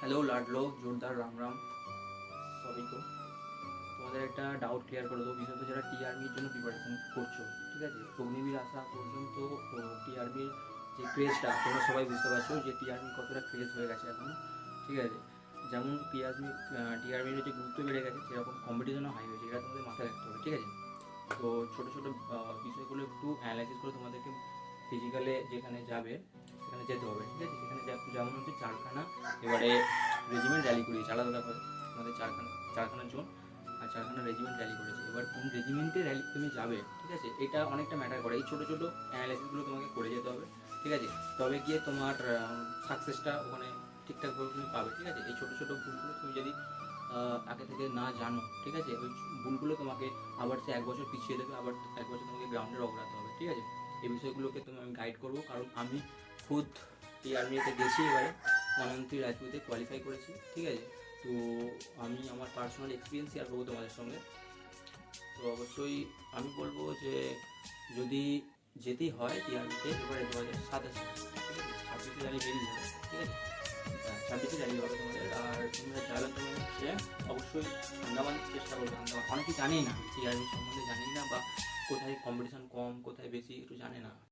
Hello লাডলো জোরদার রাম রাম সবই তো তোমাদের একটা ডাউট ক্লিয়ার করে দেবো, বিশেষত যারা টিআরবির জন্য প্রিপারেশন করছো। ঠিক আছে, অগ্নিবীর আসা পর্যন্ত টিআরবির যে ক্রেজটা তোমরা সবাই বুঝতে পারছো যে টিআরবি কতটা ক্রেজ হয়ে গেছে এখন। ঠিক আছে, যেমন টিআরবির যে গুরুত্ব বেড়ে গেছে সেরকম কম্পিটিশনও হাই হয়েছে, এটা তোমাদের মাথায় রাখতে হবে। ঠিক আছে, তো ছোটো ছোটো বিষয়গুলো একটু অ্যানালাইসিস করে তোমাদেরকে ফিজিক্যালে যেখানে যাবে সেখানে যেতে হবে। ঠিক আছে, সেখানে যেমন হচ্ছে চারখানা এবারে রেজিমেন্ট র্যালি করিয়েছে, আলাদা ব্যাপার। আমাদের চারখানা জোন আর চারখানা রেজিমেন্ট র্যালি করেছে। এবার কোন রেজিমেন্টে র্যালি তুমি যাবে, ঠিক আছে, এটা অনেকটা ম্যাটার করে। এই ছোটো ছোটো অ্যানালাইসিসগুলো তোমাকে করে যেতে হবে। ঠিক আছে, তবে গিয়ে তোমার সাকসেসটা ওখানে ঠিকঠাকভাবে তুমি পাবে। ঠিক আছে, এই ছোটো ছোটো ভুলগুলো তুমি যদি আগে থেকে না জানো, ঠিক আছে, ওই ভুলগুলো তোমাকে আবার সে এক বছর পিছিয়ে দেবে, আবার এক বছর তোমাকে গ্রাউন্ডে অগ্রাতে হবে। ঠিক আছে, এই বিষয়গুলোকে আমি গাইড করবো, কারণ আমি খুদ এই আর্মিতে গেছি, এবারে মনমন্ত্রী রাজপুতে কোয়ালিফাই করেছি। ঠিক আছে, তো আমি আমার পার্সোনাল এক্সপিরিয়েন্স শেয়ার করবো তোমাদের সঙ্গে। তো অবশ্যই আমি বলবো যে যদি যেতেই হয় টিআরবিতে এবারে 2027, ঠিক আছে, 26-এ র্যালি বেরিয়ে যাবে। ঠিক আছে, 26-এ র্যালি হবে তোমাদের। আর তোমরা যাবে, তুমি হচ্ছে অবশ্যই আন্দামান চেষ্টা করবে। আন্দামান অনেকেই জানেই না, টিআরবি সম্বন্ধে জানেই না, বা কোথায় কম্পিটিশন কম কোথায় বেশি একটু জানে না।